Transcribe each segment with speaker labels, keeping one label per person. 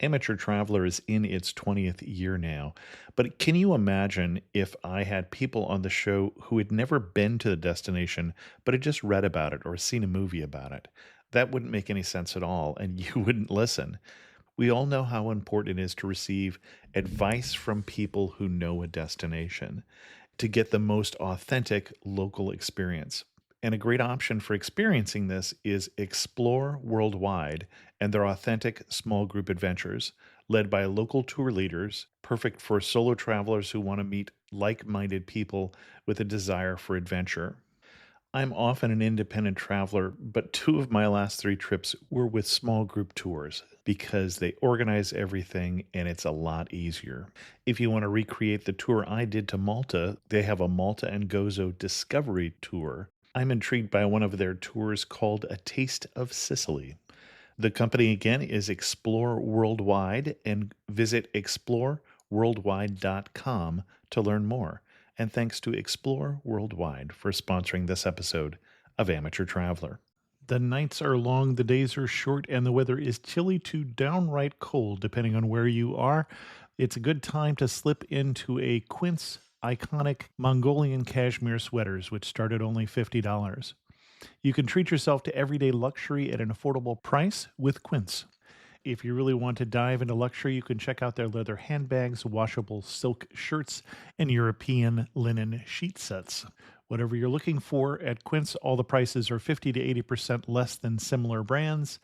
Speaker 1: Amateur Traveler is in its 20th year now, but can you imagine if I had people on the show who had never been to the destination, but had just read about it or seen a movie about it? That wouldn't make any sense at all, and you wouldn't listen. We all know how important it is to receive advice from people who know a destination to get the most authentic local experience. And a great option for experiencing this is Explore Worldwide and their authentic small group adventures, led by local tour leaders, perfect for solo travelers who want to meet like minded people with a desire for adventure. I'm often an independent traveler, but two of my last three trips were with small group tours because they organize everything and it's a lot easier. If you want to recreate the tour I did to Malta, they have a Malta and Gozo Discovery Tour. I'm intrigued by one of their tours called A Taste of Sicily. The company again is Explore Worldwide, and visit exploreworldwide.com to learn more. And thanks to Explore Worldwide for sponsoring this episode of Amateur Traveler. The nights are long, the days are short, and the weather is chilly to downright cold, depending on where you are. It's a good time to slip into a Quince iconic Mongolian cashmere sweaters, which start at only $50. You can treat yourself to everyday luxury at an affordable price with Quince. If you really want to dive into luxury, you can check out their leather handbags, washable silk shirts, and European linen sheet sets. Whatever you're looking for at Quince, all the prices are 50 to 80% less than similar brands,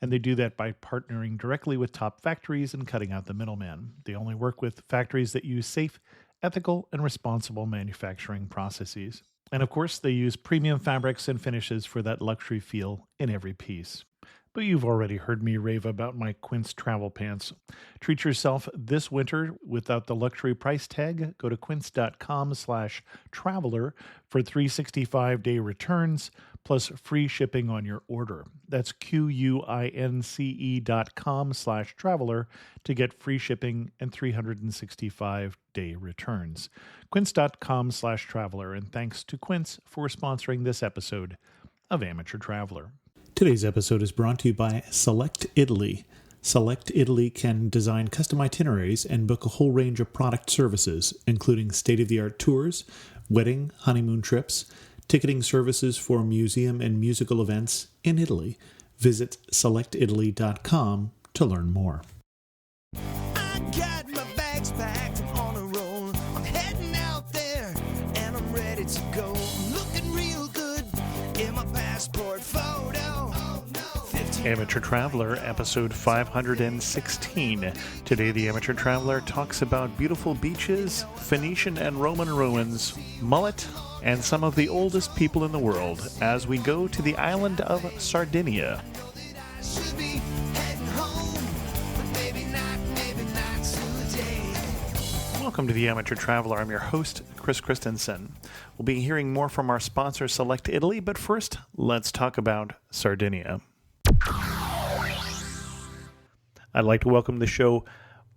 Speaker 1: and they do that by partnering directly with top factories and cutting out the middleman. They only work with factories that use safe, ethical, and responsible manufacturing processes. And of course, they use premium fabrics and finishes for that luxury feel in every piece. But you've already heard me rave about my Quince travel pants. Treat yourself this winter without the luxury price tag. Go to quince.com/traveler for 365-day returns plus free shipping on your order. That's QUINCE.com/traveler to get free shipping and 365-day returns. Quince.com/traveler, and thanks to Quince for sponsoring this episode of Amateur Traveler. Today's episode is brought to you by Select Italy. Select Italy can design custom itineraries and book a whole range of product services, including state-of-the-art tours, wedding, honeymoon trips, ticketing services for museum and musical events in Italy. Visit selectitaly.com to learn more.
Speaker 2: I got my bags packed, I'm on a roll. I'm heading out there, and I'm ready to go. I'm looking real good in my passport photo.
Speaker 1: Amateur Traveler, episode 516. Today, the Amateur Traveler talks about beautiful beaches, Phoenician and Roman ruins, mullet, and some of the oldest people in the world as we go to the island of Sardinia. Welcome to the Amateur Traveler. I'm your host, Chris Christensen. We'll be hearing more from our sponsor, Select Italy, but first, let's talk about Sardinia. I'd like to welcome to the show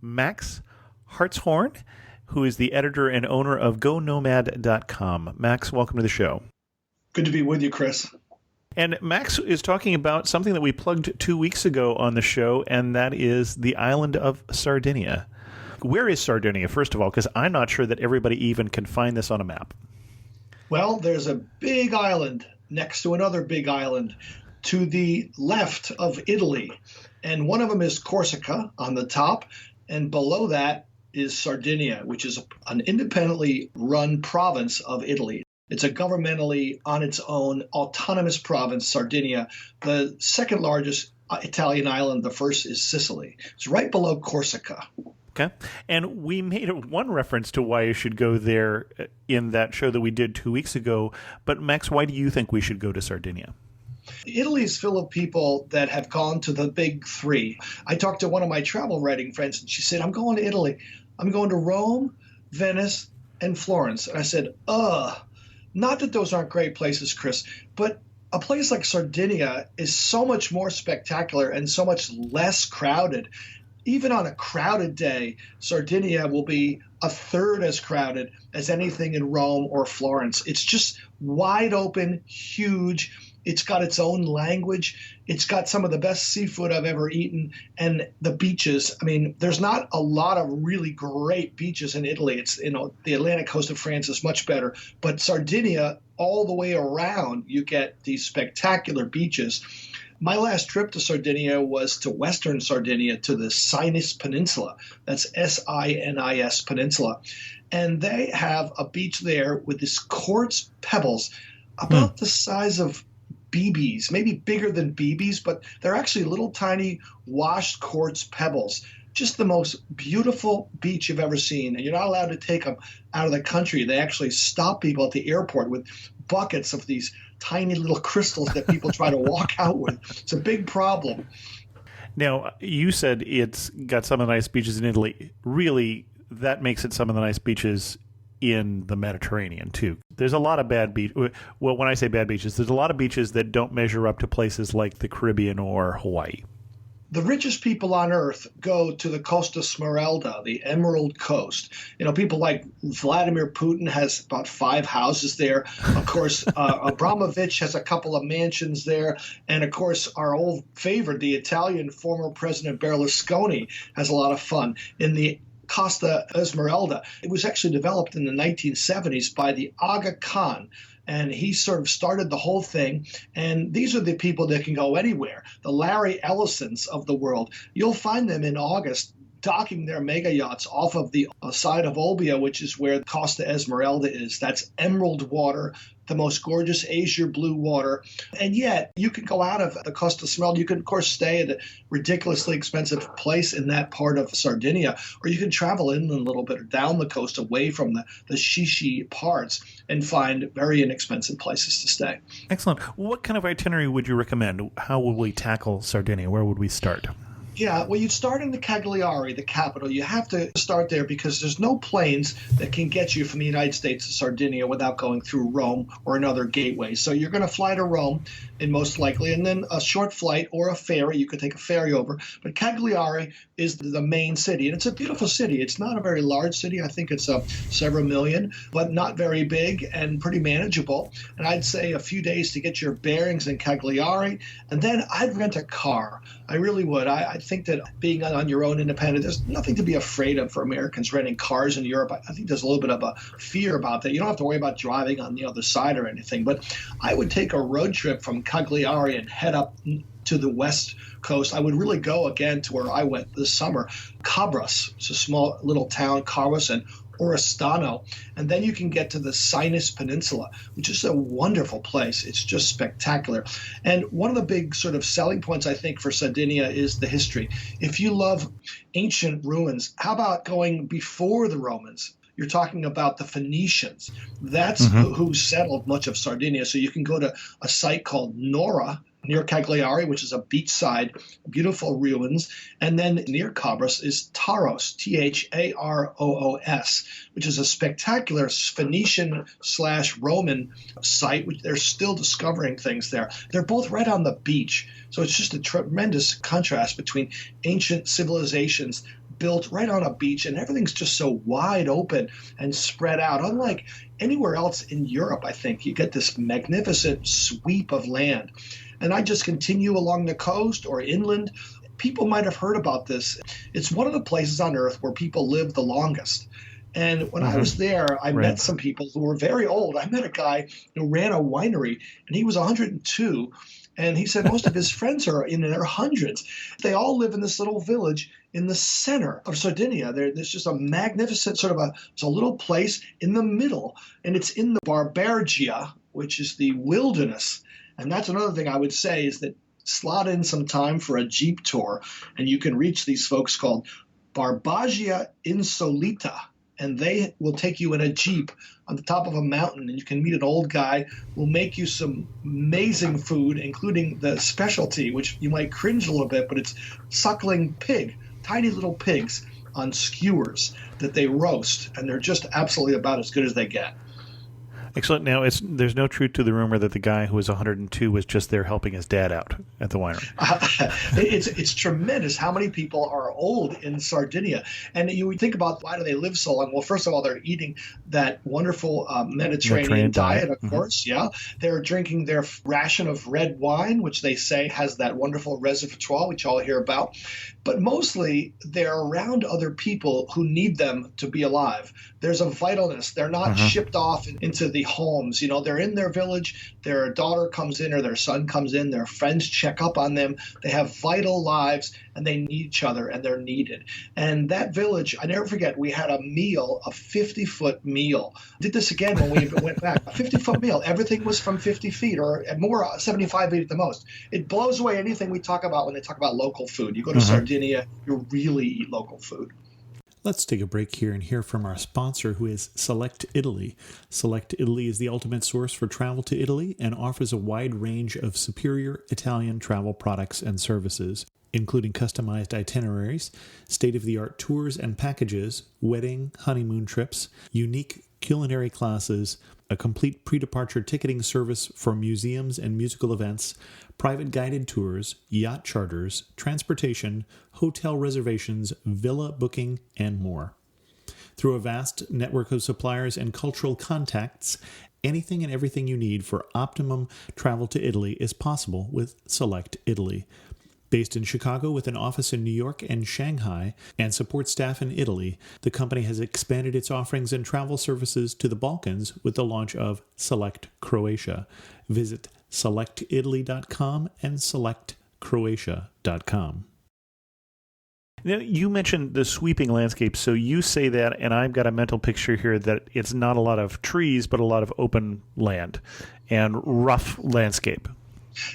Speaker 1: Max Hartshorne, who is the editor and owner of GoNomad.com. Max, welcome to the show.
Speaker 3: Good to be with you, Chris.
Speaker 1: And Max is talking about something that we plugged 2 weeks ago on the show, and that is the island of Sardinia. Where is Sardinia, first of all? Because I'm not sure that everybody even can find this on a map.
Speaker 3: Well, there's a big island next to another big island to the left of Italy. And one of them is Corsica on the top. And below that is Sardinia, which is an independently run province of Italy. It's a governmentally on its own autonomous province, Sardinia, the second largest Italian island. The first is Sicily. It's right below Corsica.
Speaker 1: Okay. And we made one reference to why you should go there in that show that we did 2 weeks ago. But Max, why do you think we should go to Sardinia?
Speaker 3: Italy is full of people that have gone to the big three. I talked to one of my travel writing friends, and she said, I'm going to Italy. I'm going to Rome, Venice, and Florence. And I said, not that those aren't great places, Chris, but a place like Sardinia is so much more spectacular and so much less crowded. Even on a crowded day, Sardinia will be a third as crowded as anything in Rome or Florence. It's just wide open, huge, It's got its own language. It's got some of the best seafood I've ever eaten. And the beaches, I mean, there's not a lot of really great beaches in Italy. It's, the Atlantic coast of France is much better. But Sardinia, all the way around, you get these spectacular beaches. My last trip to Sardinia was to Western Sardinia, to the Sinis Peninsula. That's Sinis Peninsula. And they have a beach there with this quartz pebbles about the size of BBs, maybe bigger than BBs, but they're actually little tiny washed quartz pebbles. Just the most beautiful beach you've ever seen. And you're not allowed to take them out of the country. They actually stop people at the airport with buckets of these tiny little crystals that people try to walk out with. It's a big problem.
Speaker 1: Now, you said it's got some of the nice beaches in Italy. Really, that makes it some of the nice beaches in the Mediterranean, too. There's a lot of bad beaches. Well, when I say bad beaches, there's a lot of beaches that don't measure up to places like the Caribbean or Hawaii.
Speaker 3: The richest people on earth go to the Costa Smeralda, the Emerald Coast. People like Vladimir Putin has about 5 houses there. Of course, Abramovich has a couple of mansions there. And of course, our old favorite, the Italian former President Berlusconi, has a lot of fun in the Costa Esmeralda. It was actually developed in the 1970s by the Aga Khan. And he sort of started the whole thing. And these are the people that can go anywhere. The Larry Ellisons of the world. You'll find them in August docking their mega yachts off of the side of Olbia, which is where Costa Esmeralda is. That's emerald water, the most gorgeous azure blue water. And yet you can go out of the Costa Smeralda. You can, of course, stay at a ridiculously expensive place in that part of Sardinia, or you can travel inland a little bit or down the coast away from the Shishi parts and find very inexpensive places to stay.
Speaker 1: Excellent. What kind of itinerary would you recommend? How would we tackle Sardinia? Where would we start?
Speaker 3: Yeah, well, you'd start in the Cagliari, the capital. You have to start there because there's no planes that can get you from the United States to Sardinia without going through Rome or another gateway. So you're going to fly to Rome, and most likely, and then a short flight or a ferry. You could take a ferry over. But Cagliari is the main city, and it's a beautiful city. It's not a very large city. I think it's several million, but not very big and pretty manageable. And I'd say a few days to get your bearings in Cagliari, and then I'd rent a car. I really would. I think that being on your own independent, there's nothing to be afraid of for Americans renting cars in Europe. I think there's a little bit of a fear about that. You don't have to worry about driving on the other side or anything. But I would take a road trip from Cagliari and head up to the west coast. I would really go again to where I went this summer, Cabras. It's a small little town, Cabras, and Oristano, and then you can get to the Sinis Peninsula, which is a wonderful place. It's just spectacular. And one of the big sort of selling points, I think, for Sardinia is the history. If you love ancient ruins, how about going before the Romans? You're talking about the Phoenicians. That's who settled much of Sardinia. So you can go to a site called Nora, near Cagliari, which is a beachside, beautiful ruins. And then near Cabras is Taros, Tharoos, which is a spectacular Phoenician/Roman site, which they're still discovering things there. They're both right on the beach. So it's just a tremendous contrast between ancient civilizations built right on a beach, and everything's just so wide open and spread out. Unlike anywhere else in Europe, I think, you get this magnificent sweep of land. And I just continue along the coast or inland. People might have heard about this. It's one of the places on earth where people live the longest. And when I was there, I met some people who were very old. I met a guy who ran a winery, and he was 102. And he said most of his friends are in their hundreds. They all live in this little village in the center of Sardinia. There's just a magnificent it's a little place in the middle, and it's in the Barbargia, which is the wilderness. And that's another thing I would say is that slot in some time for a Jeep tour, and you can reach these folks called Barbagia Insolita, and they will take you in a Jeep on the top of a mountain, and you can meet an old guy who will make you some amazing food, including the specialty, which you might cringe a little bit, but it's suckling pig, tiny little pigs on skewers that they roast, and they're just absolutely about as good as they get.
Speaker 1: Excellent. Now, there's no truth to the rumor that the guy who was 102 was just there helping his dad out at the winery.
Speaker 3: It's tremendous how many people are old in Sardinia. And you would think about, why do they live so long? Well, first of all, they're eating that wonderful Mediterranean diet, of course. Yeah. They're drinking their ration of red wine, which they say has that wonderful resveratrol, which you all hear about. But mostly they're around other people who need them to be alive. There's a vitalness. They're not shipped off into the homes. You know, they're in their village. Their daughter comes in or their son comes in. Their friends check up on them. They have vital lives and they need each other and they're needed. And that village, I never forget, we had a meal, a 50-foot meal. Did this again when we went back. A 50-foot meal. Everything was from 50 feet or more, 75 feet at the most. It blows away anything we talk about when they talk about local food. You go to Sardinia, you really eat local food.
Speaker 4: Let's take a break here and hear from our sponsor, who is Select Italy. Select Italy is the ultimate source for travel to Italy and offers a wide range of superior Italian travel products and services, including customized itineraries, state-of-the-art tours and packages, wedding, honeymoon trips, unique culinary classes, a complete pre-departure ticketing service for museums and musical events, private guided tours, yacht charters, transportation, hotel reservations, villa booking, and more. Through a vast network of suppliers and cultural contacts, anything and everything you need for optimum travel to Italy is possible with Select Italy. Based in Chicago with an office in New York and Shanghai and support staff in Italy, the company has expanded its offerings and travel services to the Balkans with the launch of Select Croatia. Visit selectitaly.com and selectcroatia.com.
Speaker 1: Now, you mentioned the sweeping landscape, so you say that, and I've got a mental picture here that it's not a lot of trees, but a lot of open land and rough landscape.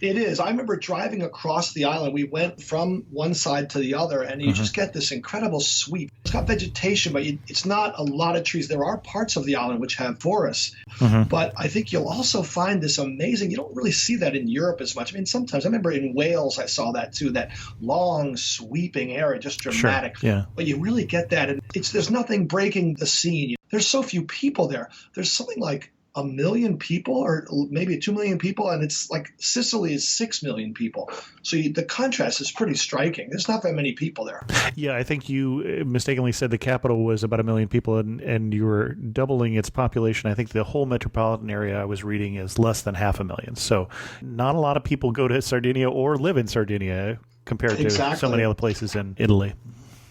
Speaker 3: It is. I remember driving across the island. We went from one side to the other, and you just get this incredible sweep. It's got vegetation, but it's not a lot of trees. There are parts of the island which have forests, but I think you'll also find this amazing. You don't really see that in Europe as much. I mean, sometimes I remember in Wales I saw that too, that long sweeping area, just dramatic.
Speaker 1: Sure, yeah.
Speaker 3: But you really get that, and there's nothing breaking the scene. There's so few people there. There's something like 1 million people or maybe 2 million people, and it's like Sicily is 6 million people. So the contrast is pretty striking. There's not that many people there.
Speaker 1: Yeah, I think you mistakenly said the capital was about 1 million people, and you were doubling its population. I think the whole metropolitan area I was reading is less than 500,000. So not a lot of people go to Sardinia or live in Sardinia compared to so many other places in Italy.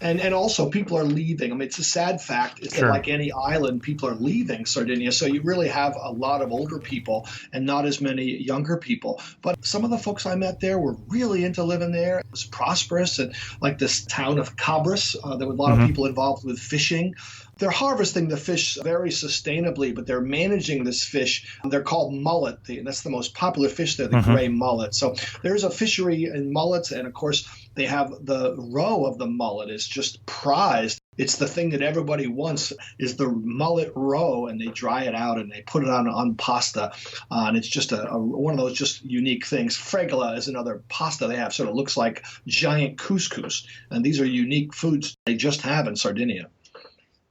Speaker 3: And also people are leaving. I mean, it's a sad fact is that like any island, people are leaving Sardinia. So you really have a lot of older people and not as many younger people. But some of the folks I met there were really into living there. It was prosperous. And like this town of Cabras, there were a lot of people involved with fishing. They're harvesting the fish very sustainably, but they're managing this fish. They're called mullet, and that's the most popular fish there, the gray mullet. So there's a fishery in mullets, and of course they have the roe of the mullet is just prized. It's the thing that everybody wants is the mullet roe, and they dry it out and they put it on pasta, and it's just one of those just unique things. Fregola is another pasta they have, sort of looks like giant couscous, and these are unique foods they just have in Sardinia.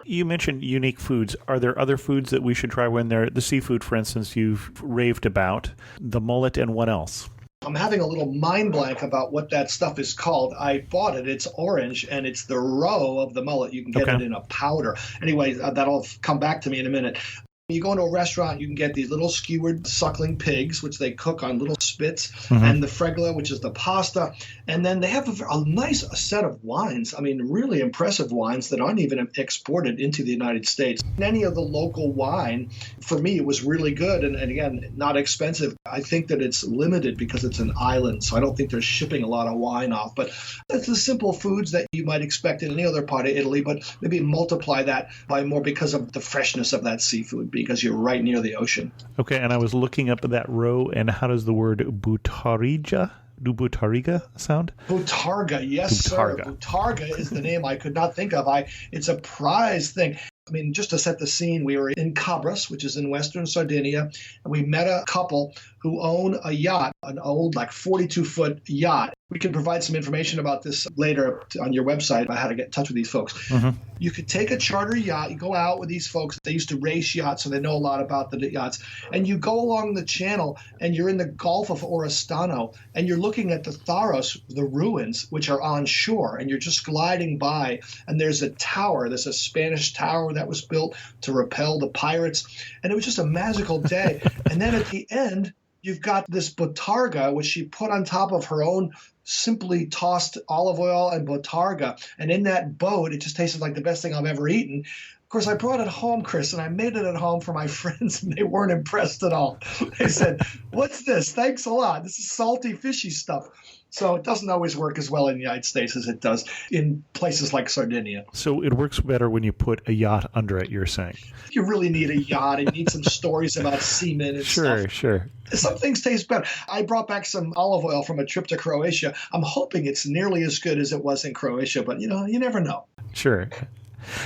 Speaker 1: You mentioned unique foods. Are there other foods that we should try when they're the seafood, for instance, you've raved about, the mullet, and what else?
Speaker 3: I'm having a little mind blank about what that stuff is called. I bought it. It's orange, and it's the roe of the mullet. You can get it in a powder. Anyway, that'll come back to me in a minute. You go into a restaurant, you can get these little skewered suckling pigs, which they cook on little spits, and the fregola, which is the pasta. And then they have a nice set of wines. I mean, really impressive wines that aren't even exported into the United States. Any of the local wine, for me, it was really good. And again, not expensive. I think that it's limited because it's an island, so I don't think they're shipping a lot of wine off. But it's the simple foods that you might expect in any other part of Italy, but maybe multiply that by more because of the freshness of that seafood, because you're right near the ocean.
Speaker 1: Okay, and I was looking up that roe, and how does the word butariga sound?
Speaker 3: Butarga, yes, sir. Butarga is the name I could not think of. It's a prize thing. I mean, just to set the scene, we were in Cabras, which is in western Sardinia, and we met a couple who own a yacht, an old, like 42-foot yacht. We can provide some information about this later on your website about how to get in touch with these folks.
Speaker 1: Mm-hmm.
Speaker 3: You could take a charter yacht, you go out with these folks. They used to race yachts, so they know a lot about the yachts. And you go along the channel, and you're in the Gulf of Oristano, and you're looking at the Tharos, the ruins, which are on shore, and you're just gliding by. And there's a tower. There's a Spanish tower that was built to repel the pirates. And it was just a magical day. And then at the end, you've got this botarga, which she put on top of her own simply tossed olive oil and botarga. And in that boat, it just tasted like the best thing I've ever eaten. Of course, I brought it home, Chris, and I made it at home for my friends, and they weren't impressed at all. They said, "What's this? Thanks a lot. This is salty, fishy stuff." So it doesn't always work as well in the United States as it does in places like Sardinia.
Speaker 1: So it works better when you put a yacht under it, you're saying?
Speaker 3: You really need a yacht and need some stories about seamen and stuff.
Speaker 1: Sure.
Speaker 3: Some things taste better. I brought back some olive oil from a trip to Croatia. I'm hoping it's nearly as good as it was in Croatia, but you never know.
Speaker 1: Sure.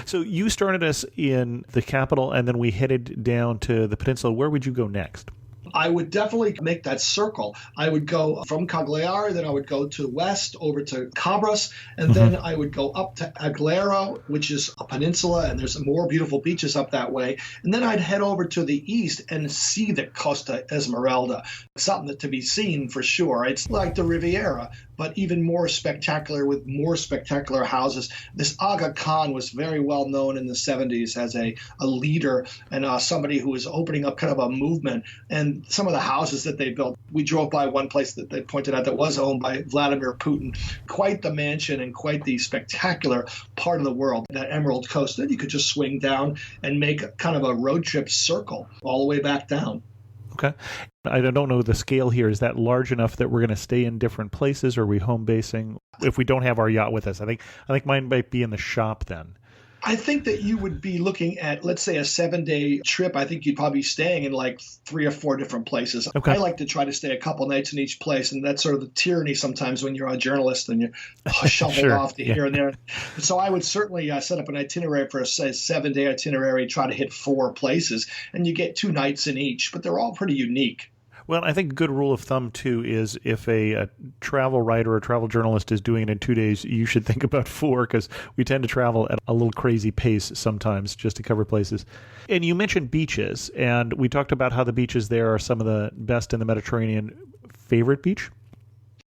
Speaker 1: So you started us in the capital, and then we headed down to the peninsula. Where would you go next?
Speaker 3: I would definitely make that circle. I would go from Cagliari, then I would go to west over to Cabras, and then I would go up to Aglera, which is a peninsula, and there's more beautiful beaches up that way. And then I'd head over to the east and see the Costa Esmeralda. Something to be seen for sure. It's like the Riviera, but even more spectacular with more spectacular houses. This Aga Khan was very well known in the 70s as a leader and somebody who was opening up kind of a movement. And some of the houses that they built, we drove by one place that they pointed out that was owned by Vladimir Putin. Quite the mansion and quite the spectacular part of the world, that Emerald Coast. Then you could just swing down and make kind of a road trip circle all the way back down.
Speaker 1: Okay. I don't know the scale here. Is that large enough that we're going to stay in different places, or are we home basing if we don't have our yacht with us? I think mine might be in the shop then.
Speaker 3: I think that you would be looking at, let's say, a 7-day trip. I think you'd probably be staying in like 3 or 4 different places.
Speaker 1: Okay.
Speaker 3: I like to try to stay a couple nights in each place, and that's sort of the tyranny sometimes when you're a journalist and you're shuffled off to here and there. So I would certainly set up an itinerary for a 7-day itinerary, try to hit 4 places, and you get 2 nights in each, but they're all pretty unique.
Speaker 1: Well, I think a good rule of thumb, too, is if a travel writer or travel journalist is doing it in 2 days, you should think about 4, because we tend to travel at a little crazy pace sometimes just to cover places. And you mentioned beaches, and we talked about how the beaches there are some of the best in the Mediterranean. Favorite beach?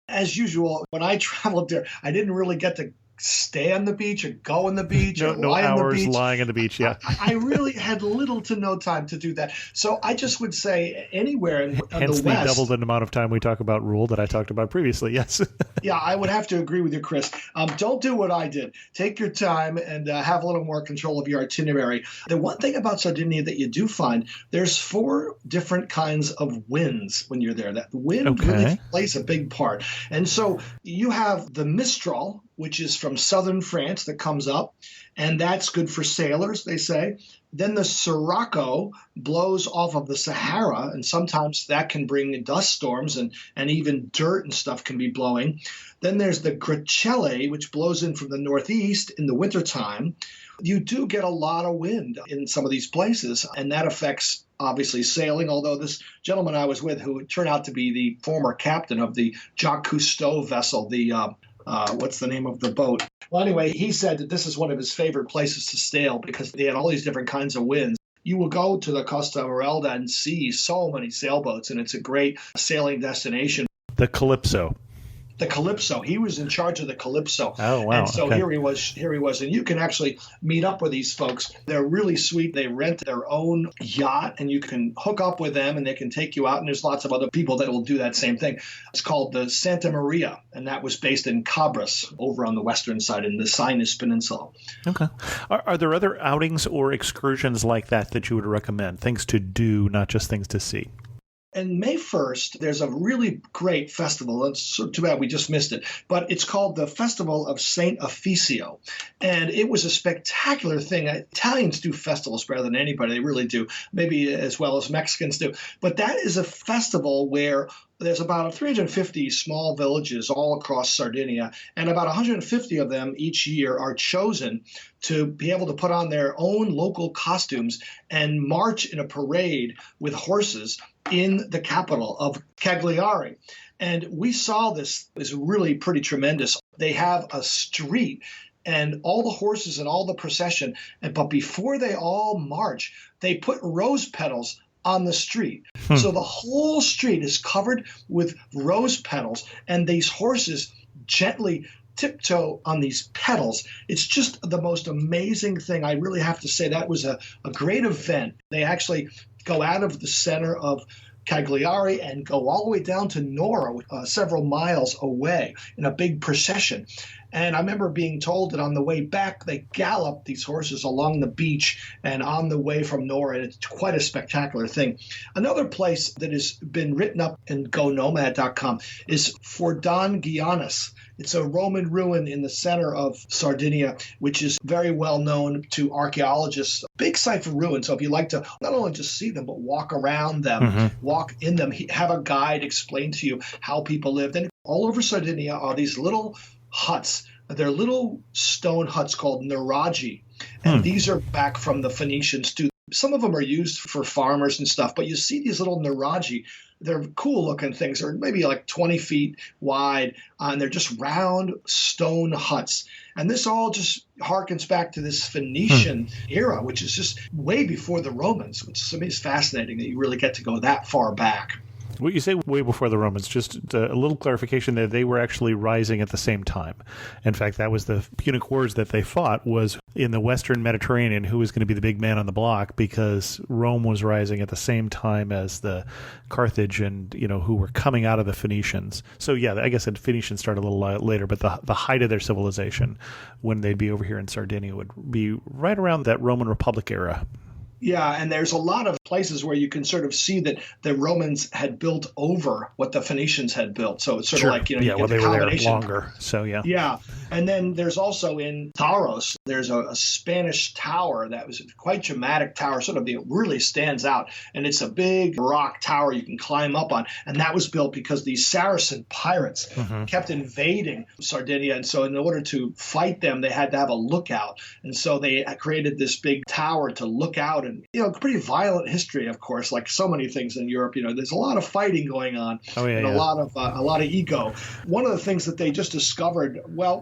Speaker 3: As usual, when I traveled there, I didn't really get to stay on the beach or go on the beach or
Speaker 1: no
Speaker 3: lie on the
Speaker 1: hours
Speaker 3: beach.
Speaker 1: lying on the beach, yeah.
Speaker 3: I really had little to no time to do that. So I just would say anywhere on
Speaker 1: Hence
Speaker 3: the west.
Speaker 1: the double the amount of time we talk about rule that I talked about previously, yes.
Speaker 3: Yeah, I would have to agree with you, Chris. Don't do what I did. Take your time and have a little more control of your itinerary. The one thing about Sardinia that you do find, there's 4 different kinds of winds when you're there. That wind really plays a big part. And so you have the Mistral, which is from southern France that comes up, and that's good for sailors, they say. Then the Sirocco blows off of the Sahara, and sometimes that can bring dust storms and even dirt and stuff can be blowing. Then there's the Gricelle, which blows in from the northeast in the wintertime. You do get a lot of wind in some of these places, and that affects obviously sailing, although this gentleman I was with, who turned out to be the former captain of the Jacques Cousteau vessel, the what's the name of the boat? Well, anyway, he said that this is one of his favorite places to sail because they had all these different kinds of winds. You will go to the Costa Esmeralda and see so many sailboats, and it's a great sailing destination.
Speaker 1: The Calypso.
Speaker 3: The Calypso. He was in charge of the Calypso.
Speaker 1: Oh, wow.
Speaker 3: And so
Speaker 1: okay.
Speaker 3: here he was. And you can actually meet up with these folks. They're really sweet. They rent their own yacht, and you can hook up with them, and they can take you out. And there's lots of other people that will do that same thing. It's called the Santa Maria, and that was based in Cabras over on the western side in the Sinus Peninsula.
Speaker 1: Okay. Are there other outings or excursions like that you would recommend? Things to do, not just things to see?
Speaker 3: And May 1st, there's a really great festival. It's too bad we just missed it. But it's called the Festival of St. Officio. And it was a spectacular thing. Italians do festivals better than anybody. They really do, maybe as well as Mexicans do. But that is a festival where there's about 350 small villages all across Sardinia, and about 150 of them each year are chosen to be able to put on their own local costumes and march in a parade with horses in the capital of Cagliari. And we saw this is really pretty tremendous. They have a street and all the horses and all the procession. But before they all march, they put rose petals on the street. So the whole street is covered with rose petals, and these horses gently tiptoe on these petals. It's just the most amazing thing. I really have to say that was a great event. They actually go out of the center of Cagliari and go all the way down to Nora, several miles away, in a big procession. And I remember being told that on the way back, they gallop these horses along the beach and on the way from Nora. And it's quite a spectacular thing. Another place that has been written up in GoNomad.com is Fordon-Giannis. It's a Roman ruin in the center of Sardinia, which is very well known to archaeologists. Big site for ruins. So if you like to not only just see them, but walk around them, walk in them, have a guide explain to you how people lived. And all over Sardinia are these little huts. They're little stone huts called nuraghi. And these are back from the Phoenicians too. Some of them are used for farmers and stuff, but you see these little nuraghi. They're cool looking things. They're maybe like 20 feet wide, and they're just round stone huts. And this all just harkens back to this Phoenician era, which is just way before the Romans, which to me is fascinating that you really get to go that far back.
Speaker 1: What you say way before the Romans, just a little clarification there, they were actually rising at the same time. In fact, that was the Punic Wars that they fought, was in the Western Mediterranean, who was going to be the big man on the block, because Rome was rising at the same time as the Carthage and, who were coming out of the Phoenicians. So yeah, I guess the Phoenicians started a little later, but the height of their civilization, when they'd be over here in Sardinia, would be right around that Roman Republic era.
Speaker 3: Yeah, and there's a lot of places where you can sort of see that the Romans had built over what the Phoenicians had built. So it's sort of like, you
Speaker 1: they
Speaker 3: get
Speaker 1: were
Speaker 3: the
Speaker 1: there
Speaker 3: combination.
Speaker 1: longer. So yeah.
Speaker 3: Yeah. And then there's also in Taros, there's a Spanish tower that was quite dramatic tower, sort of really stands out. And it's a big rock tower you can climb up on. And that was built because these Saracen pirates kept invading Sardinia. And so in order to fight them, they had to have a lookout. And so they created this big tower to look out. And, pretty violent history, of course, like so many things in Europe. There's a lot of fighting going on and a lot of ego. One of the things that they just discovered,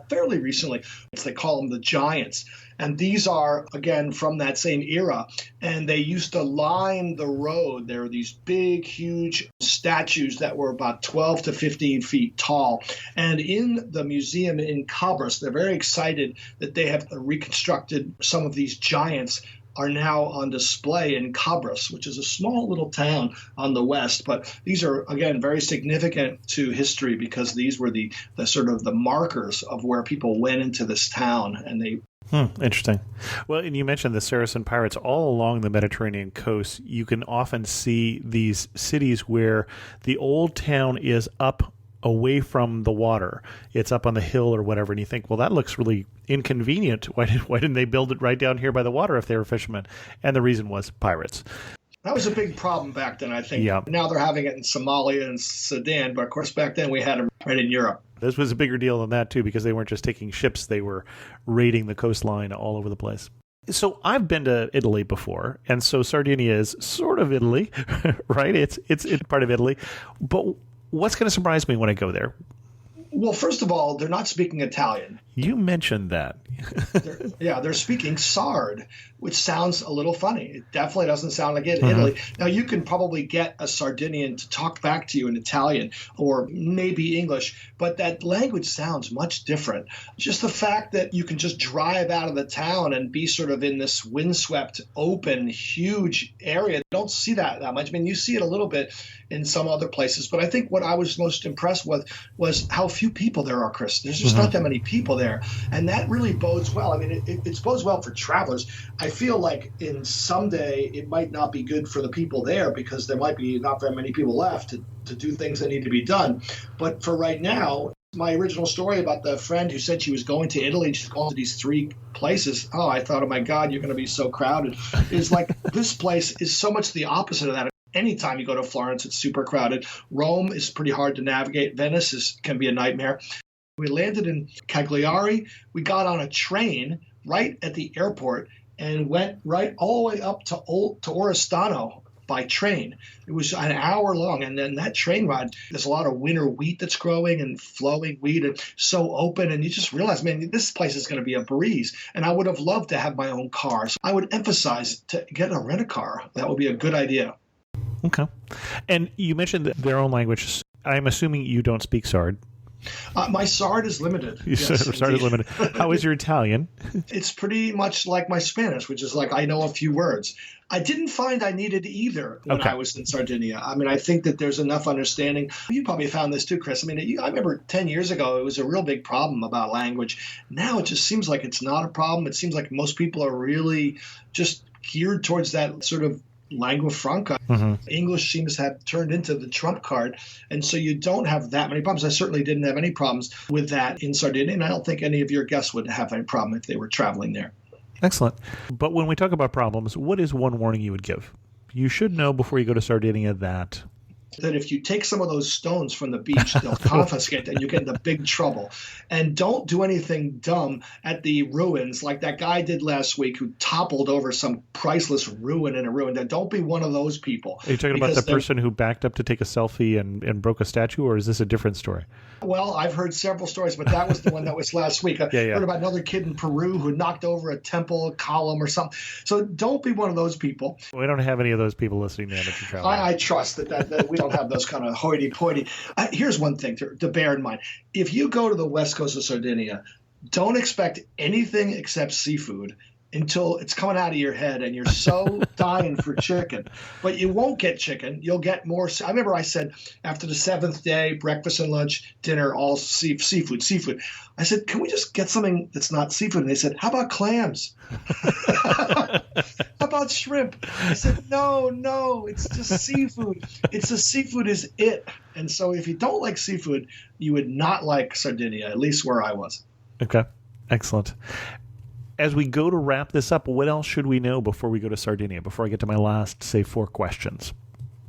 Speaker 3: fairly recently, they call them the giants. And these are, again, from that same era. And they used to line the road. There were these big, huge statues that were about 12 to 15 feet tall. And in the museum in Cabras, they're very excited that they have reconstructed some of these giants are now on display in Cabras, which is a small little town on the west. But these are, again, very significant to history because these were the sort of the markers of where people went into this town. And they
Speaker 1: Interesting. Well, and you mentioned the Saracen pirates all along the Mediterranean coast. You can often see these cities where the old town is up away from the water. It's up on the hill or whatever, and you think, well, that looks really inconvenient. Why didn't they build it right down here by the water if they were fishermen? And the reason was pirates.
Speaker 3: That was a big problem back then, I think.
Speaker 1: Yeah.
Speaker 3: Now they're having it in Somalia and Sudan, but of course back then we had them right in Europe.
Speaker 1: This was a bigger deal than that, too, because they weren't just taking ships. They were raiding the coastline all over the place. So I've been to Italy before, and so Sardinia is sort of Italy, right? It's part of Italy. But what's going to surprise me when I go there?
Speaker 3: Well, first of all, they're not speaking Italian.
Speaker 1: You mentioned that.
Speaker 3: They're speaking Sard, which sounds a little funny. It definitely doesn't sound like it in Italy. Now, you can probably get a Sardinian to talk back to you in Italian or maybe English, but that language sounds much different. Just the fact that you can just drive out of the town and be sort of in this windswept, open, huge area. You don't see that much. I mean, you see it a little bit in some other places, but I think what I was most impressed with was how few people there are, Chris. There's just not that many people there. And that really bodes well. I mean, it bodes well for travelers. I feel like in someday it might not be good for the people there because there might be not very many people left to do things that need to be done. But for right now, my original story about the friend who said she was going to Italy and she's going to these 3 places. Oh, I thought, oh my God, you're going to be so crowded. It's like this place is so much the opposite of that. Anytime you go to Florence, it's super crowded. Rome is pretty hard to navigate. Venice can be a nightmare. We landed in Cagliari. We got on a train right at the airport and went right all the way up to Oristano. by train. It was an hour long. And then that train ride, there's a lot of winter wheat that's growing and flowing wheat and so open. And you just realize, man, this place is going to be a breeze. And I would have loved to have my own car. So I would emphasize to get a rent-a-car. That would be a good idea.
Speaker 4: Okay. And you mentioned their own language. I'm assuming you don't speak Sard.
Speaker 3: My Sard is limited.
Speaker 4: Sard is limited. How is your Italian?
Speaker 3: It's pretty much like my Spanish, which is like I know a few words. I didn't find I needed either when I was in Sardinia. I mean, I think that there's enough understanding. You probably found this too, Chris. I mean, I remember 10 years ago, it was a real big problem about language. Now it just seems like it's not a problem. It seems like most people are really just geared towards that sort of lingua franca. English seems to have turned into the trump card. And so you don't have that many problems. I certainly didn't have any problems with that in Sardinia. And I don't think any of your guests would have any problem if they were traveling there.
Speaker 4: Excellent. But when we talk about problems, what is one warning you would give? You should know before you go to Sardinia that
Speaker 3: if you take some of those stones from the beach, they'll confiscate and you get into big trouble. And don't do anything dumb at the ruins like that guy did last week who toppled over some priceless ruin in a ruin. Don't be one of those people.
Speaker 4: Are you talking about the person who backed up to take a selfie and broke a statue, or is this a different story?
Speaker 3: Well, I've heard several stories, but that was the one that was last week. I heard about another kid in Peru who knocked over a temple column or something. So don't be one of those people.
Speaker 4: We don't have any of those people listening to Amateur Travel.
Speaker 3: I trust that we don't have those kind of hoity-toity. Here's one thing to bear in mind. If you go to the west coast of Sardinia, don't expect anything except seafood until it's coming out of your head and you're so dying for chicken. But you won't get chicken. You'll get more. I remember I said after the 7th day, breakfast and lunch, dinner, all seafood. I said, can we just get something that's not seafood? And they said, how about clams? How about shrimp? I said, no, it's just seafood. It's the seafood is it. And so if you don't like seafood, you would not like Sardinia, at least where I was.
Speaker 4: Okay, excellent. As we go to wrap this up, what else should we know before we go to Sardinia, before I get to my last, say, 4 questions?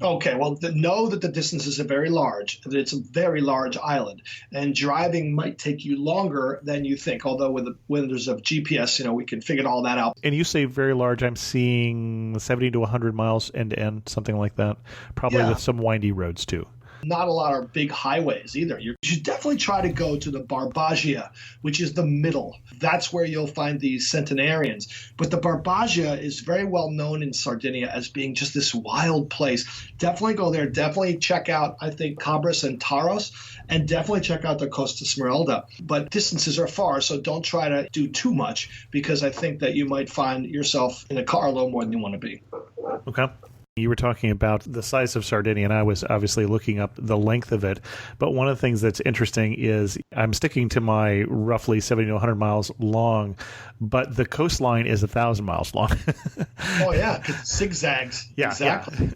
Speaker 3: Okay, well, know that the distances are very large, that it's a very large island, and driving might take you longer than you think, although with the wonders of GPS, we can figure all that out.
Speaker 4: And you say very large, I'm seeing 70 to 100 miles end to end, something like that, probably with some windy roads too.
Speaker 3: Not a lot of big highways either. You should definitely try to go to the Barbagia, which is the middle. That's where you'll find these centenarians. But the Barbagia is very well known in Sardinia as being just this wild place. Definitely go there. Definitely check out, I think, Cabras and Taros, and definitely check out the Costa Smeralda. But distances are far, so don't try to do too much because I think that you might find yourself in a car a little more than you want to be.
Speaker 4: Okay. You were talking about the size of Sardinia, and I was obviously looking up the length of it. But one of the things that's interesting is I'm sticking to my roughly 70 to 100 miles long, but the coastline is 1,000 miles long.
Speaker 3: Oh, yeah, because it zigzags.
Speaker 4: Yeah,
Speaker 3: exactly.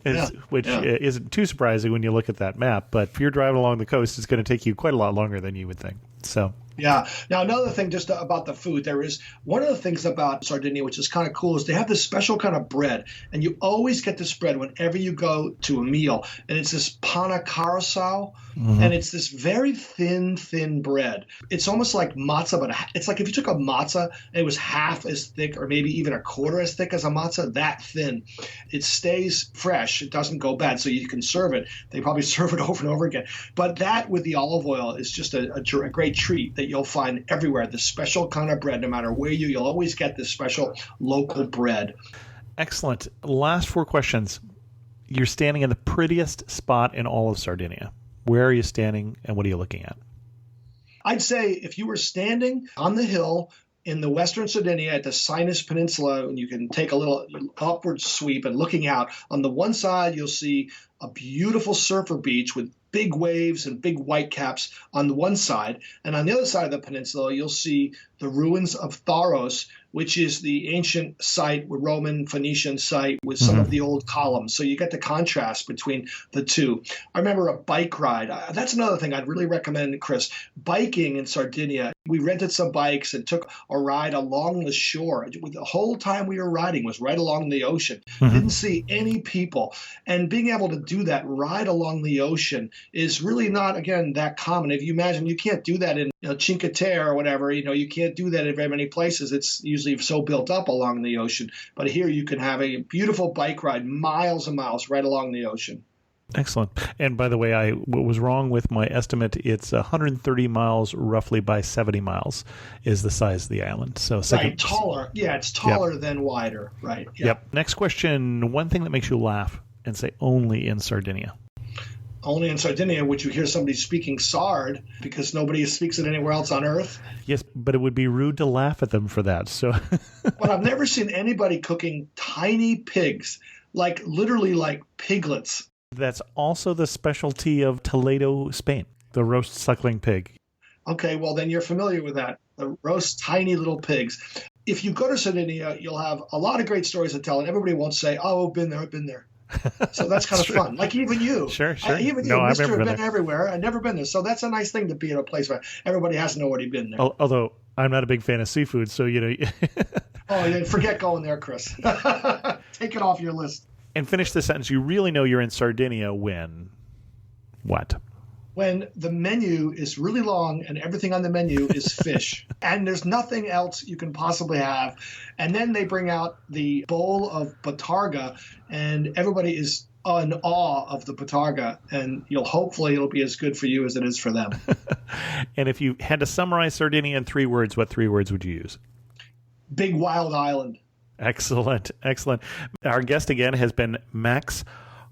Speaker 4: Which isn't too surprising when you look at that map. But if you're driving along the coast, it's going to take you quite a lot longer than you would think. So.
Speaker 3: Yeah. Now, another thing just about the food, there is one of the things about Sardinia, which is kind of cool, is they have this special kind of bread. And you always get this bread whenever you go to a meal. And it's this panna carousel. Mm-hmm. And it's this very thin bread. It's almost like matzah, but it's like if you took a matzah and it was half as thick or maybe even a quarter as thick as a matzah, that thin. It stays fresh. It doesn't go bad. So you can serve it. They probably serve it over and over again. But that with the olive oil is just a great treat that you'll find everywhere. The special kind of bread, no matter where you'll always get this special local bread.
Speaker 4: Excellent. Last 4 questions. You're standing in the prettiest spot in all of Sardinia. Where are you standing and what are you looking at?
Speaker 3: I'd say if you were standing on the hill in the western Sardinia at the Sinus Peninsula, and you can take a little upward sweep and looking out, on the one side you'll see a beautiful surfer beach with big waves and big whitecaps on the one side. And on the other side of the peninsula, you'll see the ruins of Tharos, which is the ancient site, Roman Phoenician site with some of the old columns. So you get the contrast between the two. I remember a bike ride. That's another thing I'd really recommend, Chris. Biking in Sardinia. We rented some bikes and took a ride along the shore. The whole time we were riding was right along the ocean. Didn't see any people. And being able to do that ride along the ocean is really not, again, that common. If you imagine, you can't do that in Cinque Terre or whatever. You can't do that in very many places. It's usually so built up along the ocean. But here you can have a beautiful bike ride, miles and miles right along the ocean.
Speaker 4: Excellent. And by the way, I was wrong with my estimate. It's 130 miles roughly by 70 miles is the size of the island. So
Speaker 3: right, taller. Yeah, it's taller than wider. Right.
Speaker 4: Yep. Next question. One thing that makes you laugh and say only in Sardinia.
Speaker 3: Only in Sardinia would you hear somebody speaking Sard because nobody speaks it anywhere else on Earth.
Speaker 4: Yes, but it would be rude to laugh at them for that. So,
Speaker 3: But I've never seen anybody cooking tiny pigs, like literally like piglets.
Speaker 4: That's also the specialty of Toledo, Spain, the roast suckling pig.
Speaker 3: Okay, well, then you're familiar with that. The roast tiny little pigs. If you go to Sardinia, you'll have a lot of great stories to tell, and everybody won't say, oh, I've been there. So that's kind of fun. Like even you.
Speaker 4: Sure.
Speaker 3: Even you,
Speaker 4: I've
Speaker 3: Mr.
Speaker 4: never
Speaker 3: Been everywhere. I've never been there. So that's a nice thing to be at a place where everybody hasn't already been there.
Speaker 4: Although I'm not a big fan of seafood, so,
Speaker 3: Oh, yeah, forget going there, Chris. Take it off your list.
Speaker 4: And finish the sentence. You really know you're in Sardinia when what?
Speaker 3: When the menu is really long and everything on the menu is fish and there's nothing else you can possibly have. And then they bring out the bowl of batarga and everybody is in awe of the batarga, and hopefully it'll be as good for you as it is for them.
Speaker 4: And if you had to summarize Sardinia in 3 words, what 3 words would you use?
Speaker 3: Big wild island.
Speaker 4: Excellent. Our guest again has been Max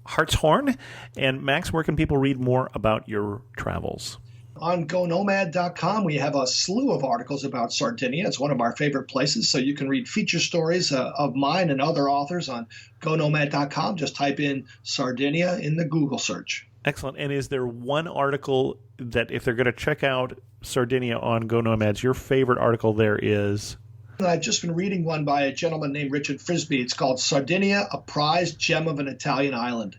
Speaker 4: Hartshorne. And Max, where can people read more about your travels?
Speaker 3: On GoNomad.com, we have a slew of articles about Sardinia. It's one of our favorite places, so you can read feature stories of mine and other authors on GoNomad.com. Just type in Sardinia in the Google search.
Speaker 4: Excellent. And is there one article that if they're going to check out Sardinia on GoNomads, your favorite article there is?
Speaker 3: I've just been reading one by a gentleman named Richard Frisby. It's called Sardinia, a Prized Gem of an Italian Island.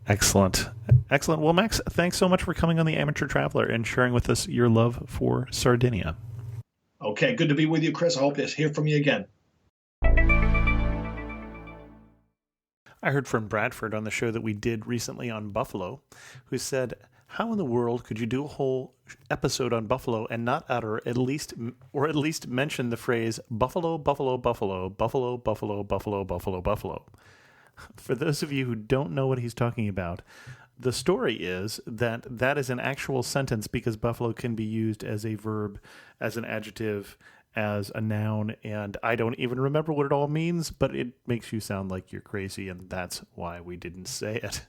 Speaker 4: Excellent. Well, Max, thanks so much for coming on The Amateur Traveler and sharing with us your love for Sardinia.
Speaker 3: Okay, good to be with you, Chris. I hope to hear from you again.
Speaker 4: I heard from Bradford on the show that we did recently on Buffalo, who said, how in the world could you do a whole episode on Buffalo and not utter at least mention the phrase Buffalo, Buffalo, Buffalo, Buffalo, Buffalo, Buffalo, Buffalo, Buffalo? For those of you who don't know what he's talking about, the story is that is an actual sentence because buffalo can be used as a verb, as an adjective, as a noun, and I don't even remember what it all means, but it makes you sound like you're crazy, and that's why we didn't say it.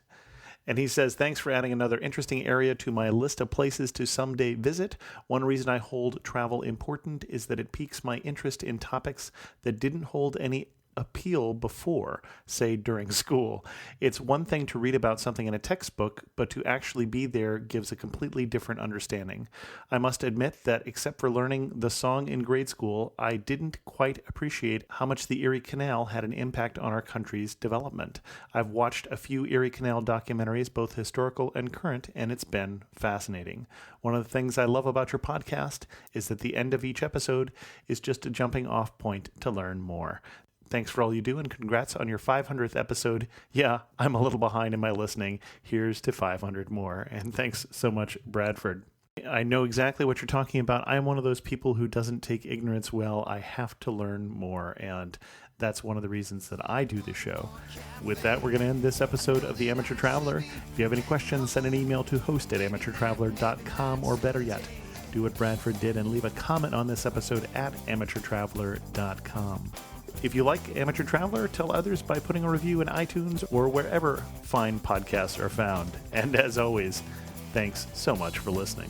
Speaker 4: And he says, thanks for adding another interesting area to my list of places to someday visit. One reason I hold travel important is that it piques my interest in topics that didn't hold any appeal before, say during school. It's one thing to read about something in a textbook, but to actually be there gives a completely different understanding. I must admit that except for learning the song in grade school, I didn't quite appreciate how much the Erie Canal had an impact on our country's development. I've watched a few Erie Canal documentaries, both historical and current, and it's been fascinating. One of the things I love about your podcast is that the end of each episode is just a jumping off point to learn more. Thanks for all you do, and congrats on your 500th episode. Yeah, I'm a little behind in my listening. Here's to 500 more. And thanks so much, Bradford. I know exactly what you're talking about. I'm one of those people who doesn't take ignorance well. I have to learn more, and that's one of the reasons that I do the show. With that, we're going to end this episode of The Amateur Traveler. If you have any questions, send an email to host@amateurtraveler.com, or better yet, do what Bradford did and leave a comment on this episode at amateurtraveler.com. If you like Amateur Traveler, tell others by putting a review in iTunes or wherever fine podcasts are found. And as always, thanks so much for listening.